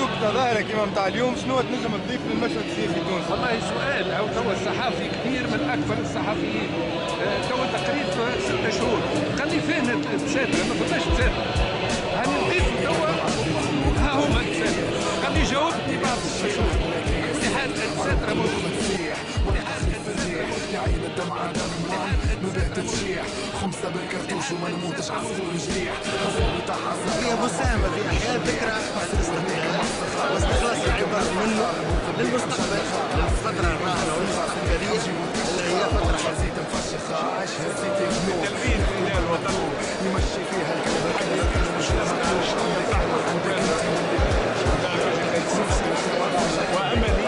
نقطة ظاهرة كيما نتاع اليوم، شنو تنجم تضيف للمشهد السياسي التونسي؟ والله سؤال، أو توا الصحافي كبير من أكبر الصحفيين، توا تقريب 6 شهور، خلي فين تساتر، ما فماش تساتر، هاني نضيفوا توا ها هما تساتر، خلي يجاوبني بعد 6 شهور، في حال التساتر موجود. عين الدمعة دمعة نبات تشيح خمسة بالكرتوش وما نموتش عصفور جريح خفور تاع هي مساهمة في إحياء ذكرى واستخلاص العبر منه للمستقبل، للفترة الراهنة والمستقبلية اللي هي فترة حزيت مفشخة عايشها زيت التلفين في الوطن يمشي فيها الكلب الحي مش وأملي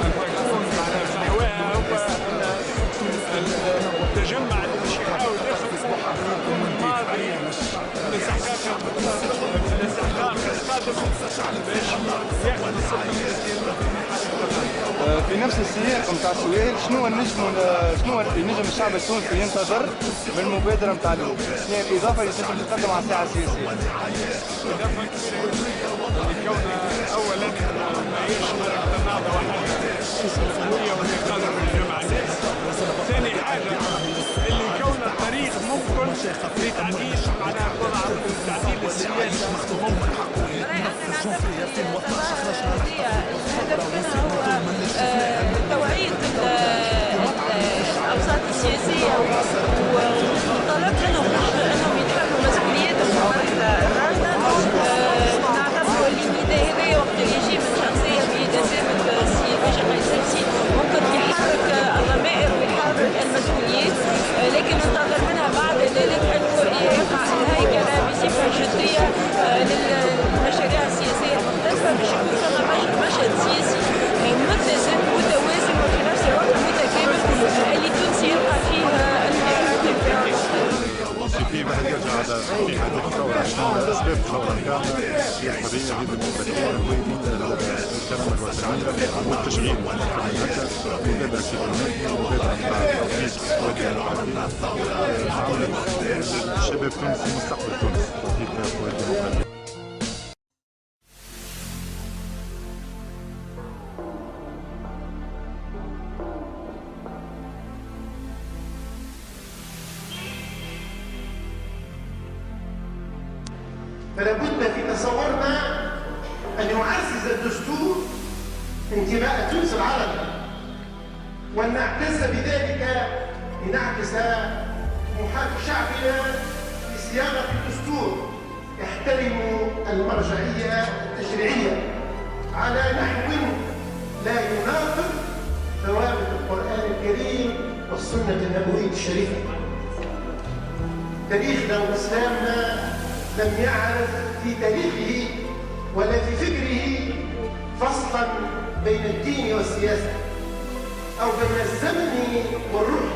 أن تكون على فحواها والتجمع اللي مش يحاول ياخذ يكون ماضي الاستحقاق القادم باش ياخذ السلطة. في نفس السياق نتاع السؤال، شنو ينجم الشعب التونسي ينتظر من المبادرة نتاع اليوم؟ شنو هي الإضافة اللي تنجم تقدم على الساحة السياسية؟ إضافة كبيرة لكونها أولا ماهيش حركة النهضة وحدها، هي واللي قادر من جمع الناس. ثاني حاجة اللي كون الطريق ممكن لتعديل معناها الوضع التعديل السياسي ممكن. توعية الأوساط السياسية وطلب منهم أنهم يتحملوا مسؤوليتهم في المرحلة الراهنة. نعتبروا اللي النداء هذايا وقت اللي يجي من شخصية بيتسامت السي باشا قايس سبسي ممكن يحرك الضمائر ويحرك المسؤوليات، لكن ننتظر منها بعد ذلك أنه يقع الهيكلة بصفة جدية للمشاريع السياسية المختلفة باش يكون فما مشهد سياسي متزن متوازن وفي نفس الوقت متكامل اللي تونسي يلقى فيه الانفعال. في واحد يرجع على في هذه الثورة، شنو أسباب الثورة كاملة؟ هي الحرية، هي الديمقراطية، الكرامة الوطنية والتشغيل هكا مبادرة سيكونومية، مبادرة نتاع تحديث شباب تونس مستقبل تونس تطبيق قوى الديمقراطية. فلا بد في تصورنا أن يعزز الدستور انتماء تونس العربي، وأن نعكس بذلك لنعكس محاكاة شعبنا بصياغة الدستور يحترم المرجعية التشريعية على نحو لا يناقض ثوابت القرآن الكريم والسنة النبوية الشريفة. تاريخنا وإسلامنا لم يعرف في تاريخه ولا في فكره فصلا بين الدين والسياسة أو بين الزمن والروح،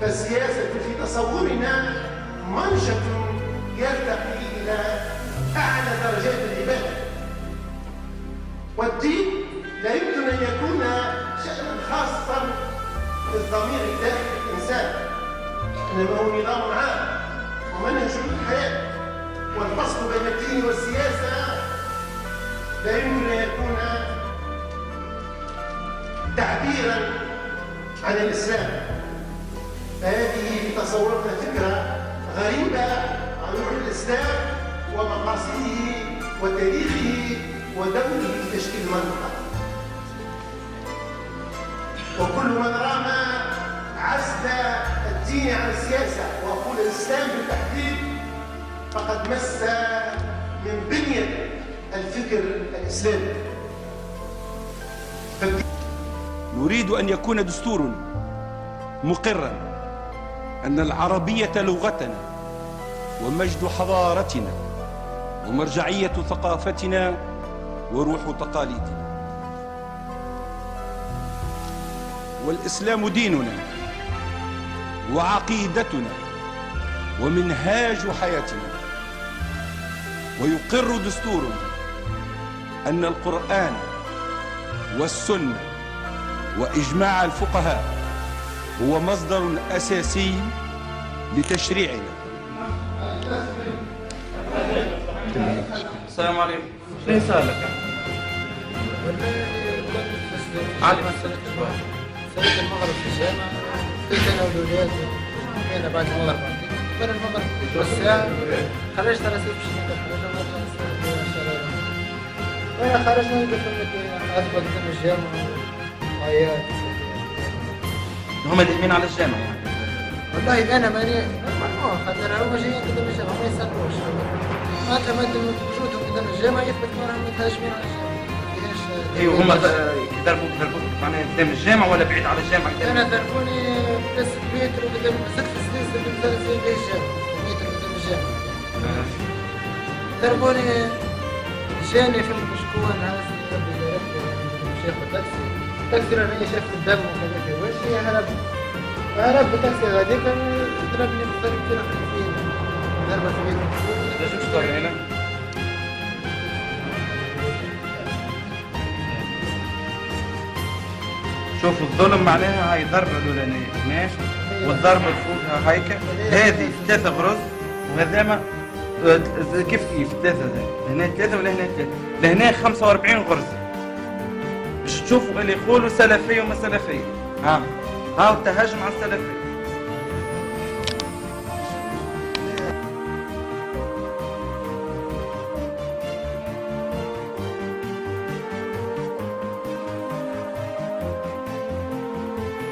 فالسياسة في تصورنا منشط يرتقي إلى أعلى درجات العبادة، والدين لا يمكن أن يكون شأنا خاصا بالضمير الداخلي للإنسان، إنما هو نظام عام ومنهج الحياة، والفصل بين الدين والسياسة لا يمكن أن يكون تعبيرا عن الإسلام. فهذه بتصورنا فكرة غريبة عن روح الإسلام ومقاصده وتاريخه ودوره في تشكيل المنطقة. وكل من رام عزل الدين عن السياسة وأقول الإسلام بالتحديد فقد مس من بنية الفكر الإسلامي. نريد أن يكون دستور مقرا أن العربية لغتنا ومجد حضارتنا ومرجعية ثقافتنا وروح تقاليدنا، والإسلام ديننا وعقيدتنا ومنهاج حياتنا. ويقر دستورنا أن القرآن والسنة وإجماع الفقهاء هو مصدر أساسي لتشريعنا. السلام عليكم. شنو صار لك؟ علي مسألة شوي. صرت المغرب في الجامعة، كنت أنا والأولاد كنا بعد المغرب كان المغرب والساعة خرجت على سيف الشركة وأنا خرجنا قلت لك أثبت قدام الجامعة وعيات. هم دايمين على الجامعة يعني؟ والله أنا ماني خاطر هما جايين قدام الجامعة ما يسألوش معناتها مادام وجودهم قدام الجامعة يثبت معناها متهاجمين على الجامعة. ايوه هما ضربوك معناها قدام الجامعة ولا بعيد على الجامعة؟ أنا ضربوني بس متر قدام 6 سنين قدام الجامعة متر قدام الجامعة. ضربوني جاني في المشكون هذا ربي شيخ التاكسي، التاكسي راني شاف الدم وكذا في وجهي هرب التاكسي غاديك ضربني بالضرب كده خفيف ضربة في يدي. ليش تشتغل هنا؟ شوفوا الظلم معناها هاي ضربة الأولانية ماشي، والضربة اللي فوقها هيك هذه 3 غرز وهذاما كيف 3 هنا 3 ولا هنا 3 لهنا 45 غرزة باش تشوفوا اللي يقولوا سلفية وما سلفية. ها التهجم على السلفية